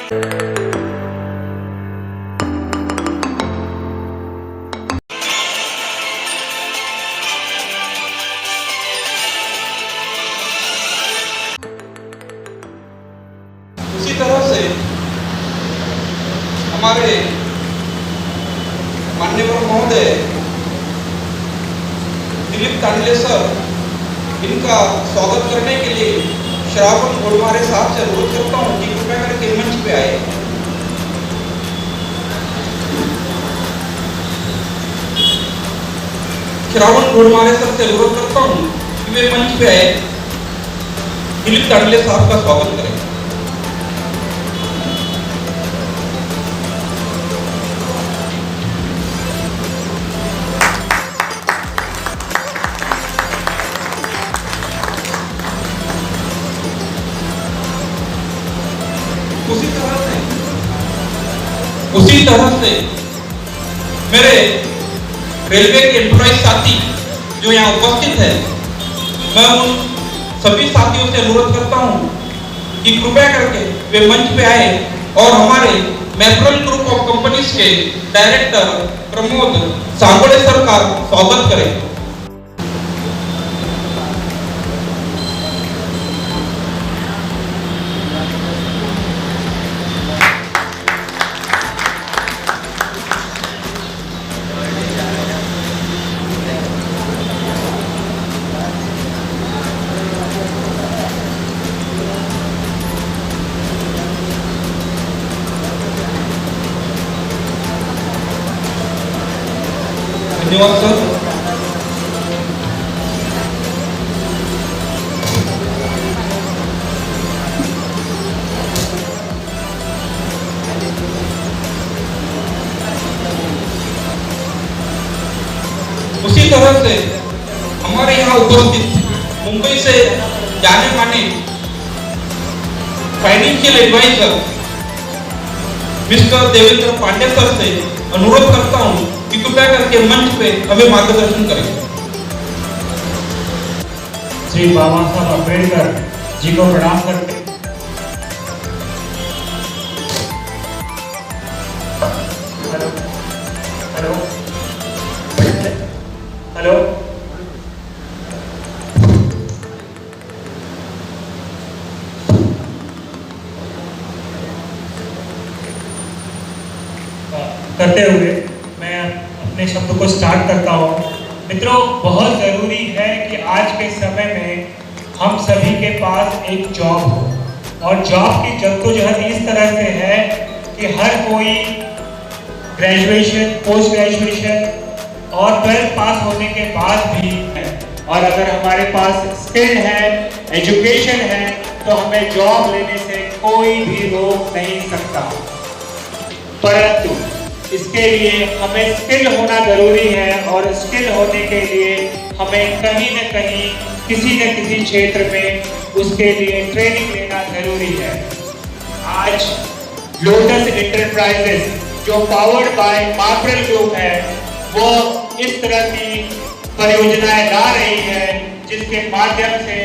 उसी तरह से हमारे माननीय महोदय दिलीप तांडले सर, इनका स्वागत करने के लिए श्रावण घोड़मारे साहब से अनुरोध करता हूँ कि कृपया करके मंच पे आए। श्रावण घोड़मारे सर से अनुरोध करता हूँ कि वे मंच पे आए, दिलीप तांडले साहब का स्वागत करें। उसी तरह से मेरे रेलवे के एम्प्लॉय साथी जो यहाँ उपस्थित है, मैं उन सभी साथियों से अनुरोध करता हूँ कि कृपया करके वे मंच पे आए और हमारे मैप्रोल ग्रुप ऑफ कंपनीज के डायरेक्टर प्रमोद सांगोड़े सर का स्वागत करें। धन्यवाद सर। उसी तरह से हमारे यहाँ उपस्थित मुंबई से जाने माने financial advisor mister Devendra Pandey sir से अनुरोध करता हूँ कि कृपया करके मंच पे हमें मार्गदर्शन करें। श्री बाबा साहब अम्बेडकर जी को प्रणाम करते। हेलो हेलो हेलो करते हुए मैं अपने शब्द को स्टार्ट करता हूँ। मित्रों, बहुत ज़रूरी है कि आज के समय में हम सभी के पास एक जॉब हो, और जॉब की जद्दोजहद इस तरह से है कि हर कोई ग्रेजुएशन, पोस्ट ग्रेजुएशन और 12th पास होने के बाद भी है, और अगर हमारे पास स्किल है, एजुकेशन है, तो हमें जॉब लेने से कोई भी रोक नहीं सकता। परंतु इसके लिए हमें स्किल होना जरूरी है, और स्किल होने के लिए हमें कहीं न कहीं किसी न किसी क्षेत्र में उसके लिए ट्रेनिंग लेना जरूरी है। आज लोटस एंटरप्राइजेस जो पावर्ड बाय मार्पल ग्रुप है, वो इस तरह की परियोजनाएं ला रही है जिसके माध्यम से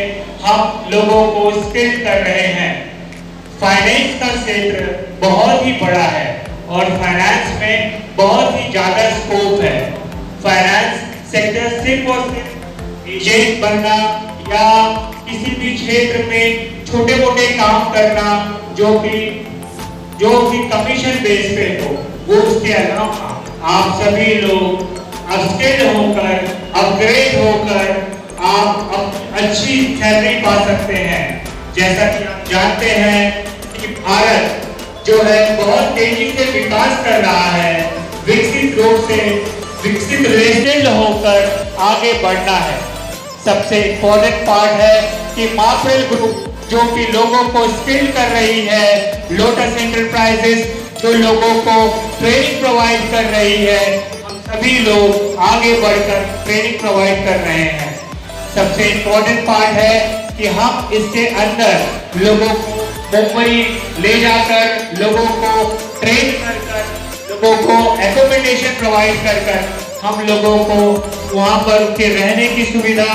हम लोगों को स्किल कर रहे हैं। फाइनेंस का क्षेत्र बहुत ही बड़ा है और फाइनेंस में बहुत ही ज्यादा स्कोप है। फाइनेंस सेक्टर सिर्फ और सिर्फ एजेंट बनना या किसी भी क्षेत्र में छोटे मोटे काम करना जो कि कमीशन बेस पे हो, वो उसके अलावा आप सभी लोग अपस्किल होकर, अपग्रेड होकर आप अच्छी सैलरी पा सकते हैं। जैसा कि आप जानते हैं कि भारत जो है बहुत तेजी से विकास कर रहा है, विकसित रूप से विकसित रेस्टेड होकर आगे बढ़ना है। सबसे इम्पोर्टेंट पार्ट है कि मार्पल ग्रुप जो कि लोगों को स्किल कर रही है, लोटस एंटरप्राइजेस जो लोगों को ट्रेनिंग प्रोवाइड कर रही है, हम सभी लोग आगे बढ़कर ट्रेनिंग प्रोवाइड कर रहे हैं। सबसे इम्पोर्टेंट पार्ट है कि हम इसके अंदर लोगों को मुंबई ले जाकर लोगों को ट्रेन कर लोगों को एकोमोडेशन प्रोवाइड कर हम लोगों को वहां पर उनके रहने की सुविधा,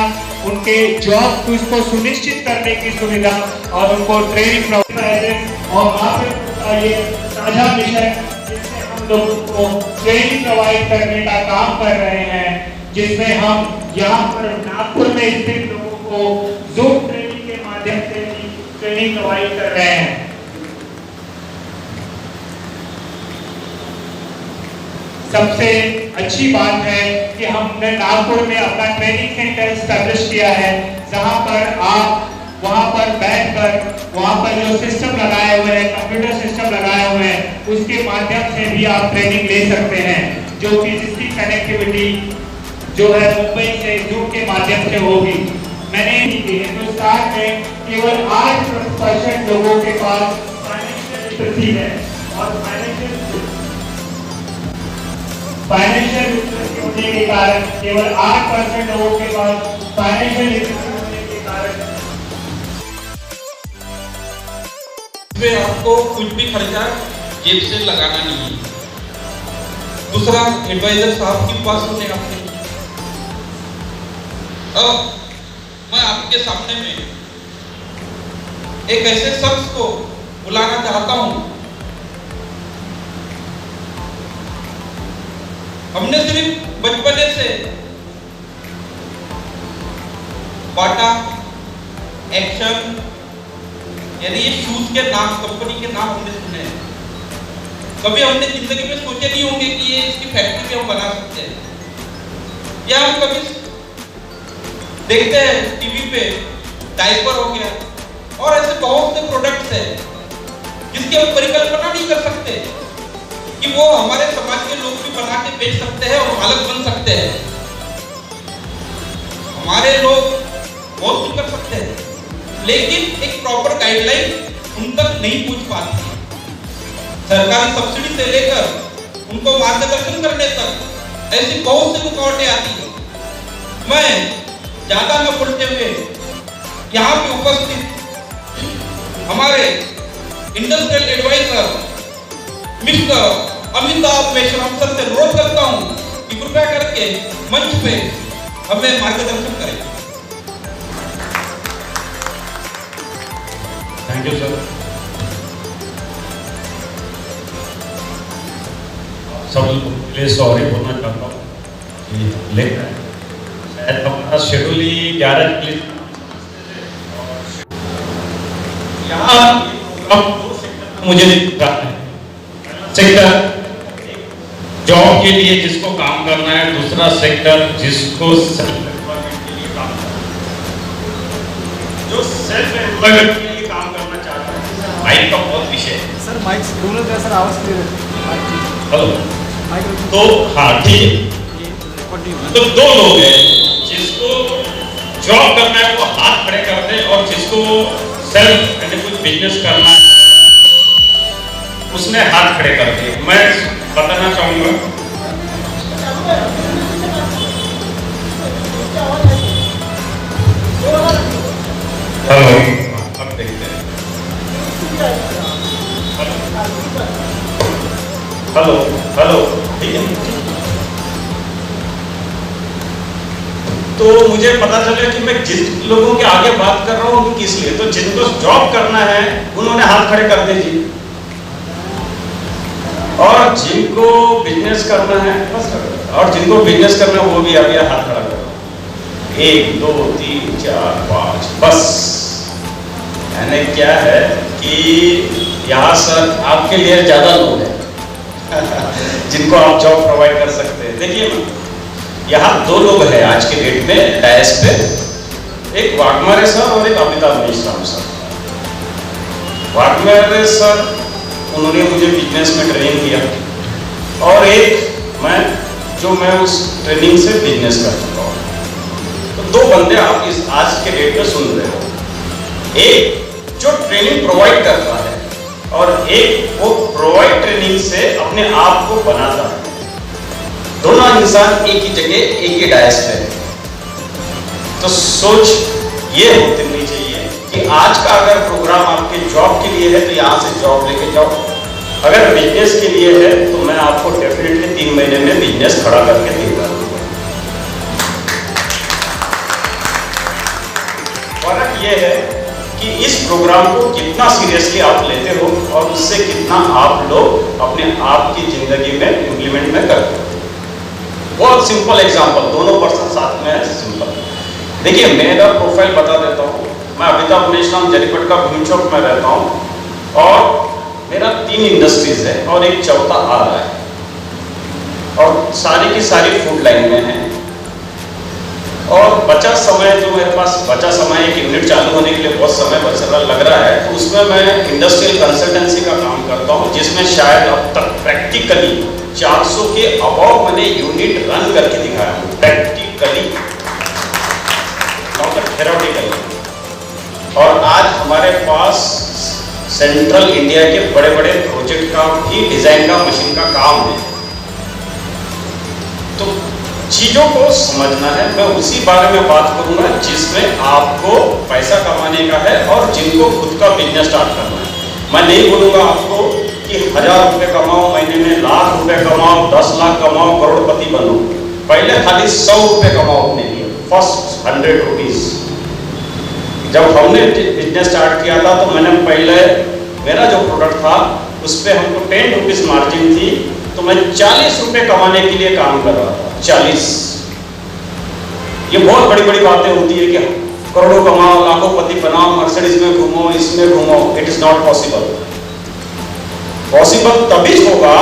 उनके जॉब को सुनिश्चित करने की सुविधा और उनको ट्रेनिंग प्रोवाइड और का ये साझा मिशन जिसमें हम लोगों को ट्रेनिंग प्रोवाइड करने का काम कर रहे हैं, जिसमें हम यहाँ पर नागपुर में स्थित लोगों को जूम ट्रेनिंग के माध्यम से भी ट्रेनिंग प्रोवाइड कर रहे हैं। सबसे अच्छी बात है कि हमने नागपुर में अपना ट्रेनिंग सेंटर एस्टैब्लिश किया है, जहां पर आप वहां पर बैठकर वहां पर जो सिस्टम लगाए हुए हैं, कंप्यूटर सिस्टम लगाए हुए हैं, उसके माध्यम से भी आप ट्रेनिंग ले सकते हैं, जो कि जिसकी कनेक्टिविटी जो है मुंबई से जूम के माध्यम से होगी। मैंने हिंदुस्तान में केवल 8% लोगों के पास फाइनेंशियल लिटरेसी है और फाइनेंशियल लिटरेसी होने के कारण केवल 8% लोगों के पास फाइनेंशियल लिटरेसी होने के कारण इसमें आपको कुछ भी खर्चा जेब से लगाना नहीं है। दूसरा, एडवाइजर साहब के पास होने आपके। अब मैं आपके सामने में एक ऐसे शख्स को बुलाना चाहता हूं। हमने सिर्फ बचपने से बाटा, एक्शन, यानी ये शूज के नाम, कंपनी के नाम हमने सुने हैं। कभी हमने जिंदगी में सोचे नहीं होंगे कि ये इसकी फैक्ट्री में हम बना सकते हैं। या हम कभी देखते हैं टीवी पे डायपर हो गया और ऐसे बहुत से प्रोडक्ट्स हैं जिसकी हम परिकल्पना नहीं कर सकते कि वो हमारे समाज के लोग भी बना के बेच सकते हैं और मालक बन सकते हैं। हमारे लोग बहुत कुछ कर सकते हैं, लेकिन एक प्रॉपर गाइडलाइन उन तक नहीं पहुंच पाती। सरकारी सब्सिडी से लेकर उनको मार्गदर्शन करने तक ऐसी बहुत सी रुकावटें आती हैं। मैं ज्यादा न बोलते हुए यहाँ पे उपस्थित हमारे industrial advisor mister Amitabh Meshram sir से अनुरोध करता हूँ कि कृपया करके मंच पे हमें मार्गदर्शन करें। Thank you sir. सब के लिए सॉरी बोलना चाहता हूँ कि लेट है, शायद हमारा शेड्यूल ही 11 के लिए। यहाँ दो सेक्टर मुझे दिखता है। सेक्टर जॉब के लिए जिसको काम करना है, दूसरा सेक्टर जिसको सेल्फ एम्प्लॉयमेंट के लिए काम करना है। जो सेल्फ एम्प्लॉयमेंट के लिए काम करना चाहता है, माइक का बहुत विषय है सर। माइक दोनों का सर आवाज क्लियर है। हेलो, माइक तो हाँ ठीक है। तो दो लोग हैं, जिसको जॉब करना है वो हाथ खड़े कर दे, और जिसको सेल्फ यानी कुछ बिजनेस करना है उसने हाथ खड़े कर दिए। मैं बताना चाहूंगा, हेलो, अब देखते हैं। हेलो हेलो, ठीक है। तो मुझे पता चला कि मैं जिन लोगों के आगे बात कर रहा हूँ वो किस लिए, तो जिनको जॉब करना है उन्होंने हाथ खड़े कर दीजिए, और जिनको बिजनेस करना है बस, और जिनको बिजनेस करना है वो भी अभी हाथ खड़ा करो। 1 2 3 4 5 बस। यानी क्या है कि यहाँ सर आपके लिए ज्यादा लोग हैं जिनको आप जॉब प्रोवाइड कर सकते हैं। देखिए ना, यहाँ 2 लोग हैं आज के डेट में डायस पे, एक वाघमारे सर और एक अमिताभ मेश्राम सर। वाघमारे सर उन्होंने मुझे बिजनेस में ट्रेनिंग किया, और एक मैं उस ट्रेनिंग से बिजनेस कर चुका हूँ। तो 2 बंदे आप इस आज के डेट में सुन रहे हो, एक जो ट्रेनिंग प्रोवाइड करता है और एक वो प्रोवाइड ट्रेनिंग से अपने आप को बनाता है। दोनों इंसान एक ही जगह एक ही डायस पे है। तो सोच ये होनी चाहिए कि आज का अगर प्रोग्राम आपके जॉब के लिए है तो यहाँ से जॉब लेके जाओ, अगर बिजनेस के लिए है तो मैं आपको डेफिनेटली 3 महीने में बिजनेस खड़ा करके देगा। फर्क ये है कि इस प्रोग्राम को कितना सीरियसली आप लेते हो और उससे कितना आप लोग अपने आप की जिंदगी में इंप्लीमेंट में करते हो। बहुत सिंपल एग्जांपल, दोनों पर्सन साथ में है, सिंपल। देखिए मेरा प्रोफाइल बता देता हूँ। मैं अमिताभ गणेश राम जरीपट का भीम चौक में रहता हूँ और मेरा 3 इंडस्ट्रीज है और एक चौथा आ रहा है और सारी की सारी फूड लाइन में है। और बचा समय जो मेरे पास बचा समय, एक यूनिट चालू होने के लिए बहुत समय बच रहा लग रहा है, तो उसमें मैं इंडस्ट्रियल कंसल्टेंसी का काम करता हूँ, जिसमें शायद अब तक प्रैक्टिकली 400 के अबाव मैंने यूनिट रन करके दिखाया हूँ, प्रैक्टिकली नॉट थ्योरेटिकली। और आज हमारे पास सेंट्रल इंडिया के बड़े बड़े प्रोजेक्ट का भी डिजाइन का मशीन का काम है। तो चीजों को समझना है, मैं उसी बारे में बात करूंगा जिसमें आपको पैसा कमाने का है और जिनको खुद का बिजनेस स्टार्ट करना है। मैं नहीं बोलूंगा आपको कि 1000 रुपए कमाओ, महीने में लाख रुपए कमाओ, 10 लाख कमाओ, करोड़पति बनो। पहले खाली 100 रुपए कमाओ अपने लिए, फर्स्ट 100 रुपीज। जब हमने बिजनेस स्टार्ट किया था तो मैंने पहले मेरा जो प्रोडक्ट था उस पर हमको 10 रुपीज मार्जिन थी, तो मैं 40 रुपए कमाने के लिए काम कर रहा था। 40। ये बहुत बड़ी बड़ी बातें होती है कि करोड़ों कमाओ, लाखों पति बनाओ, मर्सिडीज में घूमो, इसमें घूमो। It is not possible. Possible तभी होगा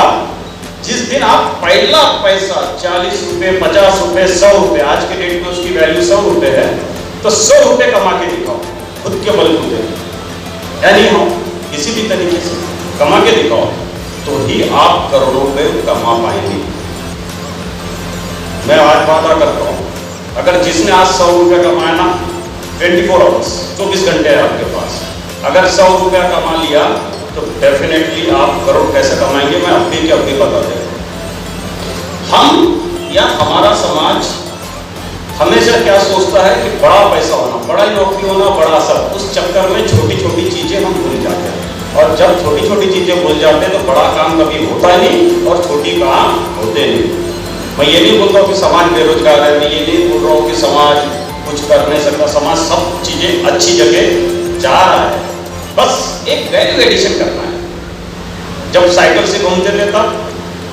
जिस दिन आप पहला पैसा 40 रुपए, 50 रुपए, 100 रुपए, आज के डेट में उसकी वैल्यू 100 रुपए है, तो 100 रुपए कमा के दिखाओ खुद के बलबूते, यानी हम किसी भी तरीके से कमा के दिखाओ, तो ही आप करोड़ों रुपए कमा पाएंगे। मैं आज वादा करता हूं, अगर जिसने आज 100 रुपए कमाया ना, 24 आवर्स 24 घंटे है आपके पास, अगर 100 रुपया कमा लिया तो डेफिनेटली आप करोड़ कैसे कमाएंगे मैं अभी के अभी बता देता हूं। हम या हमारा समाज हमेशा क्या सोचता है कि बड़ा पैसा होना, बड़ा नौकरी होना, बड़ा सब, उस चक्कर में छोटी छोटी चीजें हम भूल जाते हैं। और जब छोटी छोटी चीजें भूल जाते हैं तो बड़ा काम कभी होता नहीं और छोटी काम होते नहीं। मैं ये नहीं बोलता हूँ कि समाज बेरोजगार है, मैं ये नहीं बोल रहा हूँ कि समाज कुछ कर नहीं सकता, समाज सब चीजें अच्छी जगह जा रहा है, बस एक वैल्यू एडिशन करना है। जब साइकिल से घूमते थे तब,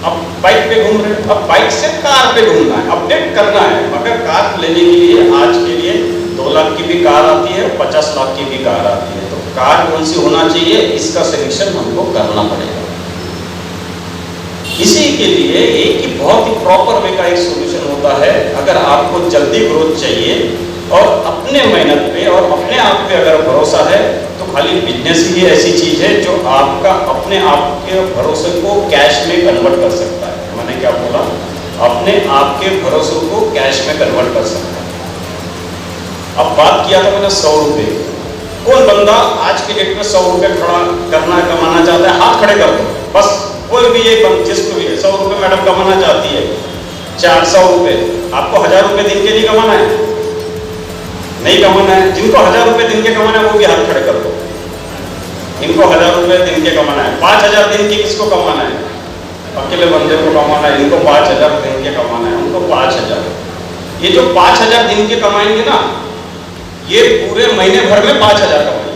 अब बाइक पे घूम रहे, अब बाइक से कार पे घूमना है, अपडेट करना है। मगर कार लेने के लिए आज के लिए 2 लाख की भी कार आती है, 50 लाख की भी कार आती है, तो कार कौन सी होना चाहिए, इसका सिलेक्शन हमको करना पड़ेगा। इसी के लिए एक ही बहुत ही प्रॉपर वे का एक सोल्यूशन होता है। अगर आपको जल्दी ग्रोथ चाहिए और अपने मेहनत पे और अपने आप पे अगर भरोसा है, तो खाली बिजनेस ही ऐसी चीज है जो आपका अपने आप के भरोसे को कैश में कन्वर्ट कर सकता है। मैंने क्या बोला, अपने आप के भरोसे को कैश में कन्वर्ट कर सकता है। अब बात किया था मैंने 100 रुपए। कौन बंदा आज के डेट में 100 रुपए खड़ा करना कमाना चाहता है, हाथ खड़े कर दो बस। कोई भी एक जिसको भी 100 रुपए मैडम कमाना चाहती है, 400 रुपए, आपको 1000 रुपए दिन के नहीं कमाना है, नहीं कमाना है। जिनको 1000 रुपए दिन के कमाना है वो भी हाथ खड़े कर दो। इनको 1000 रुपए दिन के कमाना है। 5000 दिन के किसको कमाना है, अकेले बंदे को कमाना है। इनको 5000 दिन के कमाना है, उनको 5000। ये जो 5000 दिन के कमाएंगे ना, ये पूरे महीने भर में 5000 कमाएंगे।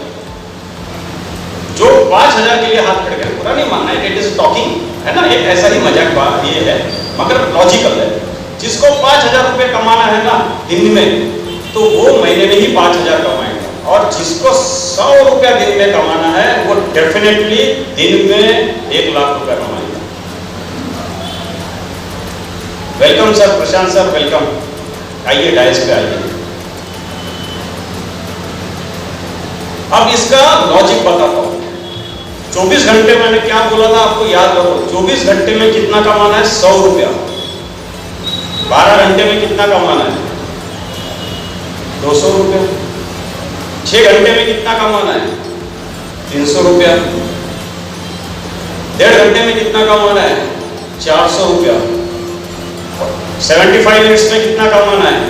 जो 5000 के लिए हाथ खड़े करें, पूरा नहीं मानना है, इट इज टॉकिंग है ना, एक ऐसा ही मजाक बात ये है, मगर लॉजिकल है। जिसको 5000 रुपए कमाना है ना दिन में, तो वो महीने में ही 5000 कमाएगा। और जिसको 100 रुपया दिन में कमाना है, वो डेफिनेटली दिन में 1 लाख रुपया कमाएगा। वेलकम सर, प्रशांत सर वेलकम, आइए डायस पे आइए। अब इसका लॉजिक बताता हूं। 24 घंटे मैंने क्या बोला था आपको याद रखो। 24 घंटे में कितना कमाना है, 100 रुपया। 12 घंटे में कितना कमाना है, 200 रुपया। 6 घंटे में कितना कमाना है, 300 रुपया। 1.5 घंटे में कितना कमाना है, 400 रुपया। 75 मिनट्स में कितना कमाना है,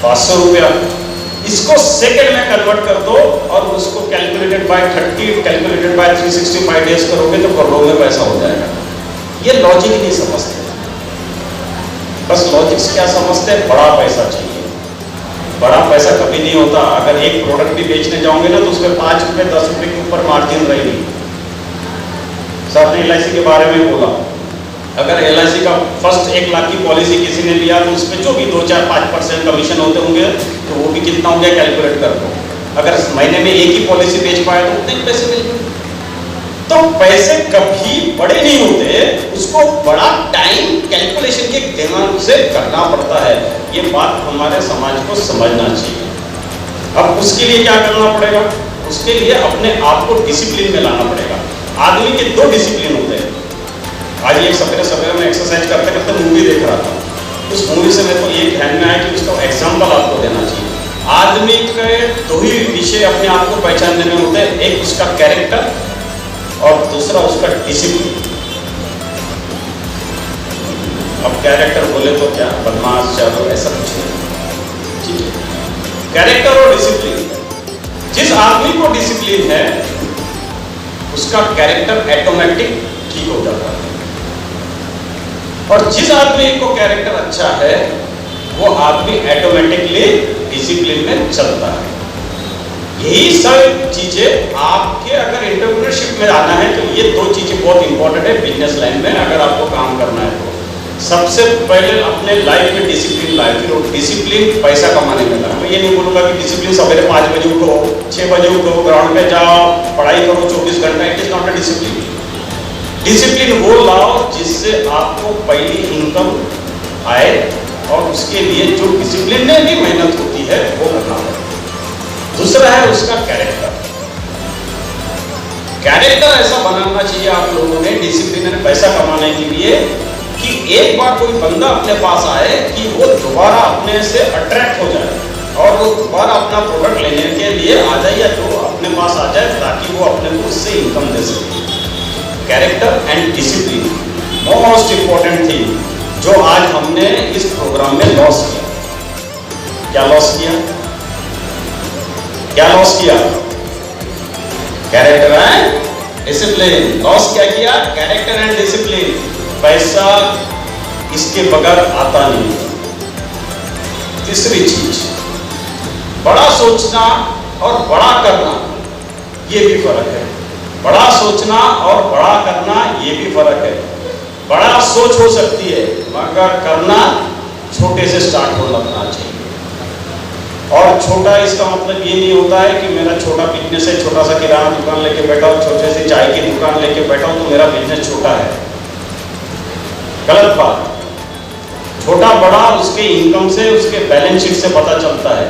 500 रुपया। इसको सेकंड में कन्वर्ट कर दो और उसको calculated by 30, calculated by 365 days करोगे तो करोड़ों में पैसा हो जाएगा। ये लॉजिक नहीं समझते, बस लॉजिक्स क्या समझते हैं, बड़ा पैसा चाहिए, बड़ा पैसा कभी नहीं होता। अगर एक प्रोडक्ट भी बेचने जाओगे ना तो उसमें 5 रुपए 10 रुपए के ऊपर मार्जिन रहेगी। सर ने LIC के बारे में बोला, अगर LIC का फर्स्ट 1 लाख की पॉलिसी किसी ने लिया तो उसमें जो भी 2-4-5% कमीशन होते होंगे तो वो भी कितना हो गया कैलकुलेट कर दो। अगर महीने में एक ही पॉलिसी बेच पाए तो उतने पैसे मिल गए। तो पैसे कभी बड़े नहीं होते, उसको बड़ा टाइम कैलकुलेशन के दिमाग से करना पड़ता है। ये बात हमारे समाज को समझना चाहिए। अब उसके लिए क्या करना पड़ेगा? उसके लिए अपने आप को डिसिप्लिन में लाना पड़ेगा। आदमी के 2 डिसिप्लिन होते हैं। आज एक सवेरे सवेरे में एक्सरसाइज करते करते मूवी देख रहा था, उस मूवी से मेरे को ये ध्यान में आया कि उसका एग्जाम्पल आपको देना चाहिए। आदमी के 2 ही विषय अपने आप को पहचानने में होते हैं, एक उसका कैरेक्टर और दूसरा उसका डिसिप्लिन। अब कैरेक्टर बोले तो क्या बदमाश चलो ऐसा कुछ नहीं, ठीक है। कैरेक्टर और डिसिप्लिन, जिस आदमी को डिसिप्लिन है उसका कैरेक्टर ऑटोमेटिक ठीक हो जाता है, और जिस आदमी को कैरेक्टर अच्छा है वो आदमी ऑटोमेटिकली डिसिप्लिन में चलता है। यही सब चीजें आपके अगर एंटरप्रेन्योरशिप में आना है तो ये 2 चीजें बहुत इंपॉर्टेंट है बिजनेस लाइन में। अगर आपको काम करना है तो सबसे पहले अपने लाइफ में डिसिप्लिन लाए, फिर वो डिसिप्लिन पैसा कमाने में लाए। मैं ये नहीं बोलूंगा कि डिसिप्लिन सवेरे 5 बजे उठो, 6 बजे उठो, ग्राउंड पे जाओ, पढ़ाई करो 24 घंटा, it is not a discipline. Discipline वो लाओ जिससे आपको पहली इनकम आए और उसके लिए जो डिसिप्लिन में भी मेहनत होती है वो करना पड़े। दूसरा है उसका कैरेक्टर। कैरेक्टर ऐसा बनाना चाहिए आप लोगों ने डिसिप्लिन में पैसा कमाने के लिए कि एक बार कोई बंदा अपने पास आए कि वो दोबारा अपने से अट्रैक्ट हो जाए और वो दोबारा अपना प्रोडक्ट लेने के लिए आ जाए या जो अपने पास आ जाए ताकि वो अपने को उससे इनकम दे सके। Character and discipline most important thing जो आज हमने इस प्रोग्राम में लॉस किया। क्या लॉस किया? क्या लॉस किया? Character and discipline. लॉस क्या किया? Character and discipline. पैसा इसके बगैर आता नहीं। तीसरी चीज, बड़ा सोचना और बड़ा करना ये भी फर्क है। बड़ा सोचना और बड़ा करना ये भी फर्क है। बड़ा सोच हो सकती है मगर करना छोटे से स्टार्ट हो लगना चाहिए। और छोटा इसका मतलब ये नहीं होता है कि मेरा छोटा बिजनेस है, छोटा सा किराना दुकान लेके बैठा हूँ, छोटे से चाय की दुकान लेके बैठा हूँ तो मेरा बिजनेस छोटा है। गलत बात। छोटा बड़ा उसके इनकम से, उसके बैलेंस शीट से पता चलता है,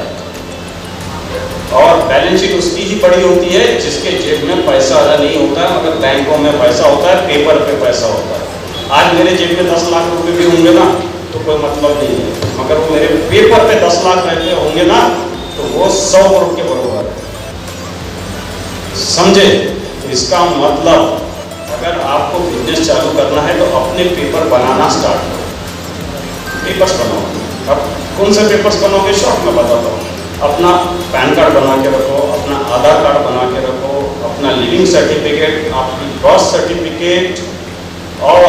और बैलेंस शीट उसकी ही बड़ी होती है जिसके जेब में पैसा ज़्यादा नहीं होता है मगर बैंकों में पैसा होता है, पेपर पे पैसा होता है। आज मेरे जेब में 10 लाख रुपए भी होंगे ना तो कोई मतलब नहीं है, मगर वो मेरे पेपर पे 10 लाख रहते होंगे ना तो वो 100 करोड़ के बराबर है। समझे? तो इसका मतलब अगर आपको बिजनेस चालू करना है तो अपने पेपर बनाना स्टार्ट करो। पेपर्स बनाओ। अब कौन से पेपर्स बनोगे शॉर्ट में बताता हूँ। अपना पैन कार्ड बना के रखो, अपना आधार कार्ड बना के रखो, अपना लिविंग सर्टिफिकेट, आपकी बर्थ सर्टिफिकेट और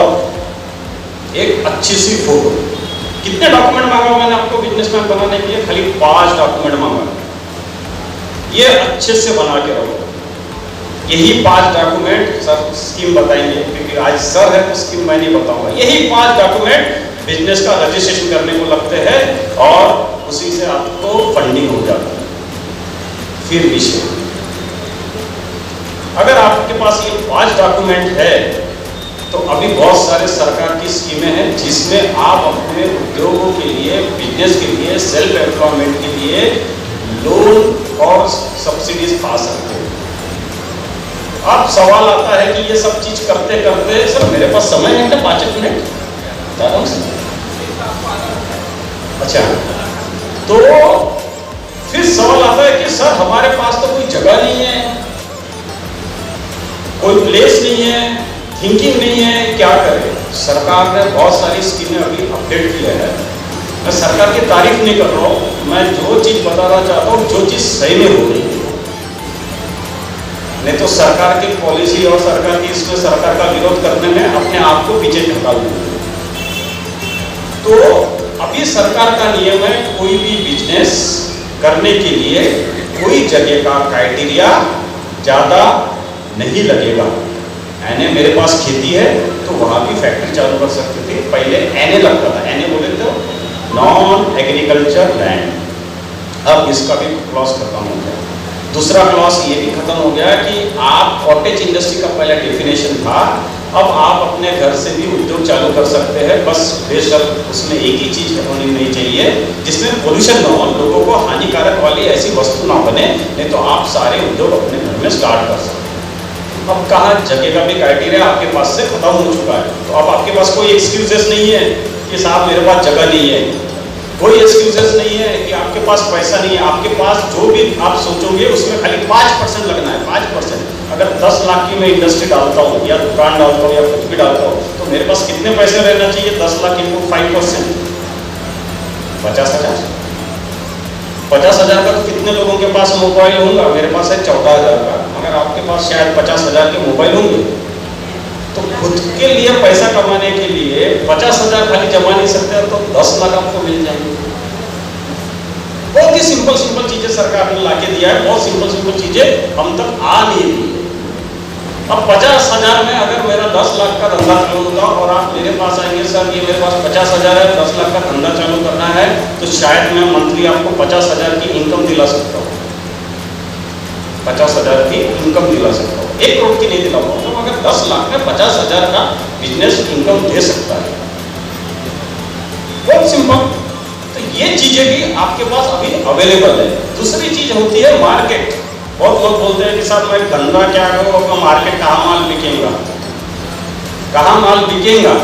एक अच्छी सी फोटो। कितने डॉक्यूमेंट मांगा मैंने आपको बिजनेसमैन बनाने के लिए? खाली 5 डॉक्यूमेंट मांगा। ये अच्छे से बना के रखो। यही 5 डॉक्यूमेंट सर स्कीम बताएंगे क्योंकि आज सर है तो स्कीम मैं नहीं बताऊंगा। यही 5 डॉक्यूमेंट बिजनेस का रजिस्ट्रेशन करने को लगते हैं और उसी से आपको फंडिंग हो जाता है। फिर विषय, अगर आपके पास ये 5 डॉक्यूमेंट है तो अभी बहुत सारे सरकार की स्कीमें हैं जिसमें आप अपने उद्योगों के लिए, बिजनेस के लिए, सेल्फ एम्प्लॉयमेंट के लिए लोन और सब्सिडीज पा सकते हैं। अब सवाल आता है कि ये सब चीज करते करते सर मेरे पास समय है क्या? 5 मिनट आराम से। अच्छा, तो फिर सवाल आता है कि सर हमारे पास तो कोई जगह नहीं है, कोई प्लेस नहीं है, थिंकिंग नहीं है, क्या करें? सरकार ने बहुत सारी स्कीमें अभी अपडेट किया है। मैं सरकार की तारीफ नहीं कर रहा हूँ, मैं जो चीज बताना चाहता हूँ जो चीज सही में हो रही है। नहीं तो सरकार की पॉलिसी और सरकार की इसमें सरकार का विरोध करने में अपने आप को पीछे ढका देंगे। तो अभी सरकार का नियम है कोई भी बिजनेस करने के लिए कोई जगह का क्राइटेरिया ज़्यादा नहीं लगेगा। एनए मेरे पास खेती है तो वहाँ भी फैक्ट्री चालू कर सकते थे। पहले एनए लगता था, एनए बोले तो नॉन एग्रीकल्चर लैंड। अब इसका भी क्लॉज खत्म हो गया। दूसरा क्लॉज ये भी खत्म हो गया कि आप कॉटेज इंडस्ट्री का पहले डेफिनेशन था, अब आप अपने घर से भी उद्योग चालू कर सकते हैं, बस बेशक उसमें एक ही चीज होनी नहीं चाहिए जिसमें पोल्यूशन न हो, लोगों को हानिकारक वाली ऐसी वस्तु ना बने, नहीं तो आप सारे उद्योग अपने घर में स्टार्ट कर सकते हैं। अब कहाँ जगह का भी क्राइटेरिया आपके पास से खत्म हो चुका है, तो अब आपके पास कोई एक्सक्यूजेस नहीं है कि साहब मेरे पास जगह नहीं है, कोई एक्सक्यूजेस नहीं है कि आपके पास पैसा नहीं है। आपके पास जो भी आप सोचोगे उसमें खाली 5% लगना है, 5%। अगर 10 लाख की मैं इंडस्ट्री डालता हूँ या दुकान डालता हूँ या कुछ भी डालता हूँ, तो मेरे पास कितने पैसे रहना चाहिए? 10 लाख इंटू 5%, 50,000। 50,000 का तो कितने लोगों के पास मोबाइल होगा? मेरे पास है 14,000 का, मगर आपके पास शायद 50,000 के मोबाइल होंगे। तो खुद के लिए पैसा कमाने के लिए 50,000 खाली जमा नहीं सकते, तो 10 लाख आपको मिल जाएंगे। बहुत ही सिंपल सिंपल चीजें सरकार ने लाके दिया है, बहुत सिंपल सिंपल चीजें हम तक आ नहीं रही है। अब 50,000 में अगर मेरा 10 लाख का धंधा चालू होगा और आप मेरे पास आएंगे, सर ये मेरे पास 50,000 है, 10 लाख का धंधा चालू करना है, तो शायद मैं मंथली आपको 50,000 की इनकम दिला सकता हूँ, 50,000 की इनकम दिला सकता हूँ, 1 करोड़ की नहीं दिला पाऊंगा, मगर 10 लाख में 50,000 का बिजनेस इनकम दे सकता है। बहुत सिंपल। तो ये चीजें भी आपके पास अभी अवेलेबल है। दूसरी चीज होती है मार्केट। बहुत लोग बोलते हैं कि साहब मैं धंधा क्या करूँ, अपना मार्केट कहाँ माल बिकेगा, कहाँ माल बिकेगा,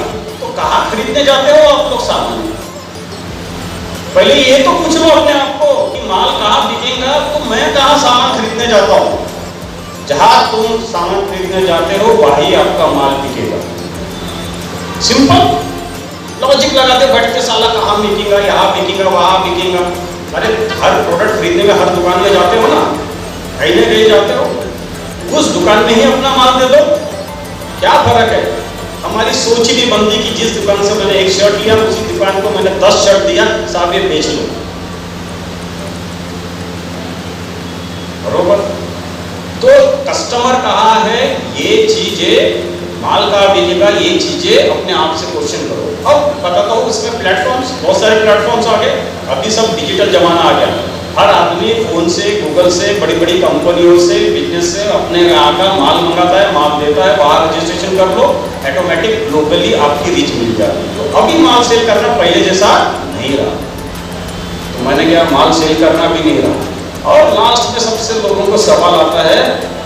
तो कहाँ खरीदने जाते हो आप लोग सामान? पहले ये तो पूछ लो अपने आप को कि माल कहाँ बिकेगा, तो मैं कहाँ सामान खरीदने जाता हूँ। जहां तुम सामान खरीदने जाते हो वही आपका माल बिकेगा। सिंपल लॉजिक लगाते बैठते, साला कहाँ बिकेगा, यहाँ बिकेगा, वहां बिकेगा। अरे हर प्रोडक्ट खरीदने में हर दुकान में जाते हो ना, कहीं ना कहीं जाते हो, उस दुकान में ही अपना माल दे दो। क्या फर्क है? हमारी सोच ही नहीं बनती कि जिस दुकान से मैंने एक शर्ट लिया उसी दुकान को मैंने 10 शर्ट दिया, साहब ये बेच लो, बरोबर? तो कस्टमर कहाँ है, ये चीजें माल का बिकेगा, ये चीजें अपने आप से क्वेश्चन करो। अब बताता हूँ इसमें प्लेटफॉर्म्स, बहुत सारे प्लेटफॉर्म्स आ गए, अभी सब डिजिटल जमाना आ गया। हर आदमी फोन से, गूगल से, बड़ी बड़ी कंपनियों से, बिजनेस से अपने यहाँ का माल मंगाता है, माल देता है, बाहर रजिस्ट्रेशन कर लो, ऑटोमेटिक ग्लोबली आपकी रीच मिल जाती है। तो अभी माल सेल करना पहले जैसा नहीं रहा, तो मैंने क्या माल सेल करना भी नहीं रहा। और लास्ट में सबसे लोगों को सवाल आता है,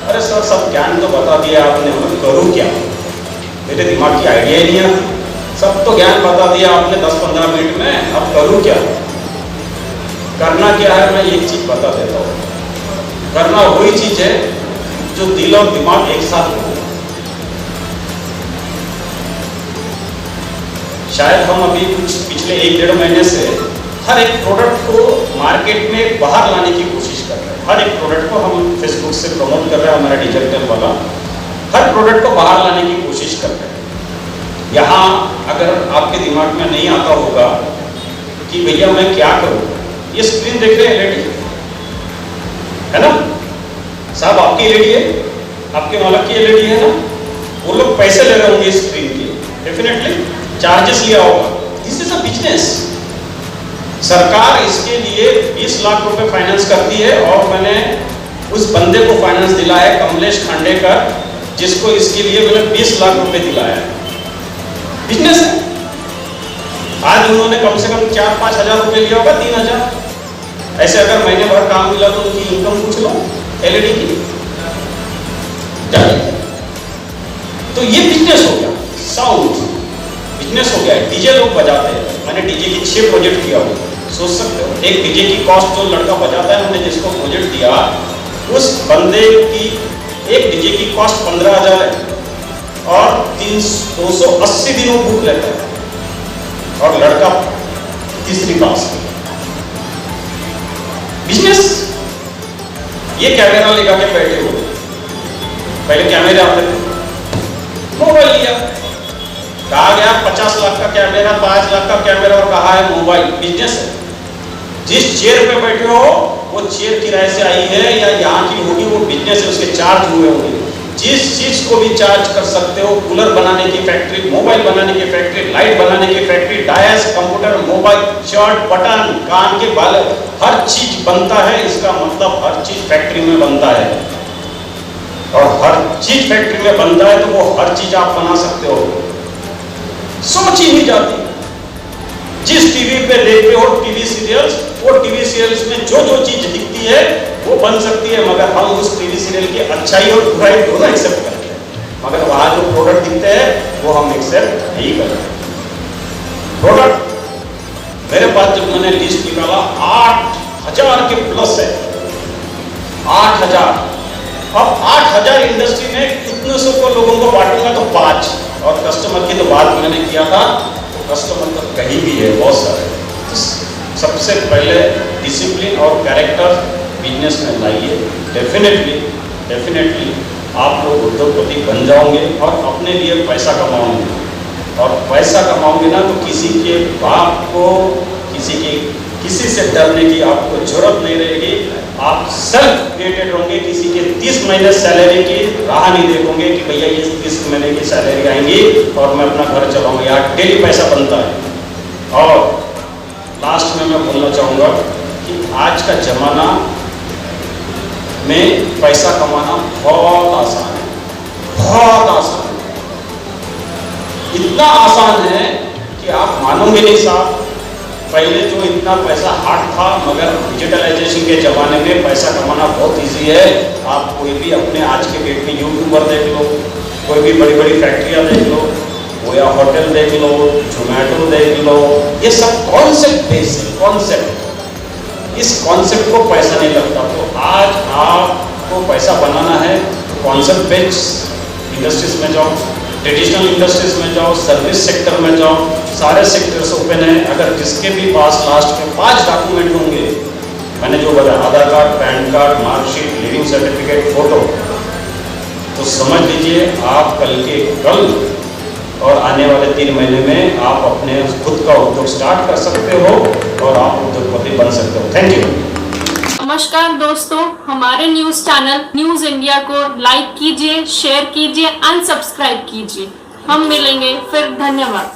अरे सर सब ज्ञान तो बता दिया आपने, मैं करूँ क्या? मेरे दिमाग की आइडिया ही नहीं आती। सब तो ज्ञान बता दिया आपने 10-15 मिनट में, अब करूँ क्या? करना क्या है? मैं एक चीज बता देता हूँ। करना वही चीज है जो दिल और दिमाग एक साथ हो। शायद हम अभी कुछ पिछले 1-1.5 महीने से हर एक प्रोडक्ट को मार्केट में बाहर लाने की कोशिश कर रहे हैं। हर एक प्रोडक्ट को हम फेसबुक से प्रमोट कर रहे हैं, हमारा डिजिटल वाला हर प्रोडक्ट को बाहर लाने की कोशिश कर रहे हैं। यहाँ अगर आपके दिमाग में नहीं आता होगा कि भैया मैं क्या करूँ, ये स्क्रीन देख रहे हैं एलईडी है ना साहब, आपकी एलईडी है, आपके मालिक की एलईडी है ना, वो लोग पैसे ले रहे होंगे इस स्क्रीन के, डेफिनेटली चार्जेस लिया होगा। This is a business. सरकार इसके लिए 20 लाख रुपए फाइनेंस करती है और मैंने उस बंदे को फाइनेंस दिला है, कमलेश खांडेकर, जिसको इसके लिए मैंने 20 लाख रुपए दिलाया है। बिजनेस है। आज उन्होंने कम से कम 4-5 हजार रुपए लिया होगा, 3,000। ऐसे अगर महीने भर काम मिला तो उनकी इनकम पूछ लो एलईडी की, तो ये बिजनेस हो गया। साउंड बिजनेस हो गया है। डीजे लोग बजाते हैं, मैंने डीजे की 6 प्रोजेक्ट किया हुआ, सोच सकते हो। एक डीजे की कॉस्ट जो लड़का बजाता है, हमने जिसको प्रोजेक्ट दिया, उस बंदे की एक डीजे की कॉस्ट 15,000 है और 280 दिनों बुक लेता है, और लड़का तीसरी पास। बिजनेस। ये कैमरा लेकर के बैठे हो, पहले कैमरे आते थे, मोबाइल लिया, कहा गया 50 लाख का कैमरा, 5 लाख का कैमरा, और कहा है मोबाइल। बिजनेस है। जिस चेयर पे बैठे हो वो चेयर किराए से आई है या यहाँ की होगी, वो बिजनेस है, उसके चार्ज हुए होंगे। जिस चीज को भी चार्ज कर सकते हो, कूलर बनाने की फैक्ट्री, मोबाइल बनाने की फैक्ट्री, लाइट बनाने की factory, dice, computer, mobile, shirt, button, कान के बाल, हर चीज बनता है। इसका मतलब हर चीज फैक्ट्री में बनता है, और हर चीज फैक्ट्री में बनता है तो वो हर चीज आप बना सकते हो। सोच ही नहीं जाती। जिस टीवी पे देखते हो टीवी सीरियल्स, वो टीवी सीरियल्स में जो जो चीज दिखती है वो बन सकती है, मगर हम उस टीवी सीरियल की अच्छाई और बुराई दोनों एक्सेप्ट करते हैं, मगर वहां जो प्रोडक्ट दिखते हैं वो हम एक्सेप्ट नहीं करते। प्रोडक्ट मेरे पास जब मैंने लिस्ट निकाला 8000 के प्लस है, 8000। अब 8000 इंडस्ट्री में कितने सौ को लोगों को बांटूंगा तो 5, और कस्टमर की तो बात मैंने किया था, कस्टमर तो कहीं भी है बहुत सारे। तो सबसे पहले डिसिप्लिन और कैरेक्टर बिजनेस में लाइए, डेफिनेटली आप लोग उद्योगपति बन जाओगे और अपने लिए पैसा कमाओगे। और पैसा कमाओगे ना तो किसी के बाप को, किसी से डरने की आपको जरूरत नहीं रहेगी। आप सेल्फ क्रिएटेड होंगे, किसी के 30 महीने सैलरी की राह नहीं देखोगे कि भैया ये 30 महीने की सैलरी आएंगी और मैं अपना घर चलाऊंगा। यार डेली पैसा बनता है। और लास्ट में मैं बोलना चाहूँगा कि आज का जमाना में पैसा कमाना बहुत आसान है, बहुत आसान है। इतना आसान है कि आप मानोगे नहीं साहब। पहले जो इतना पैसा हार्ड था, मगर डिजिटलाइजेशन के ज़माने में पैसा कमाना बहुत इजी है। आप कोई भी अपने आज के डेट में यूट्यूबर देख लो, कोई भी बड़ी बड़ी फैक्ट्रियाँ देख लो, वो या होटल देख लो, जोमेटो देख लो, ये सब कॉन्सेप्ट बेस है, कॉन्सेप्ट। इस कॉन्सेप्ट को पैसा नहीं लगता। तो आज आपको पैसा बनाना है तो कॉन्सेप्ट बेस्ड इंडस्ट्रीज में जाओ, ट्रेडिशनल इंडस्ट्रीज में जाओ, सर्विस सेक्टर में जाओ, सारे सेक्टर्स ओपन है। अगर जिसके भी पास लास्ट में 5 डॉक्यूमेंट होंगे, मैंने जो बताया Aadhaar card, PAN card, marksheet, living certificate, photo, तो समझ लीजिए आप कल के कल और आने वाले 3 महीने में आप अपने खुद का उद्योग स्टार्ट कर सकते हो और आप उद्योगपति बन सकते हो। Thank you. नमस्कार दोस्तों, हमारे न्यूज चैनल न्यूज इंडिया को लाइक कीजिए, शेयर कीजिए, अनसब्सक्राइब कीजिए। हम मिलेंगे फिर। धन्यवाद।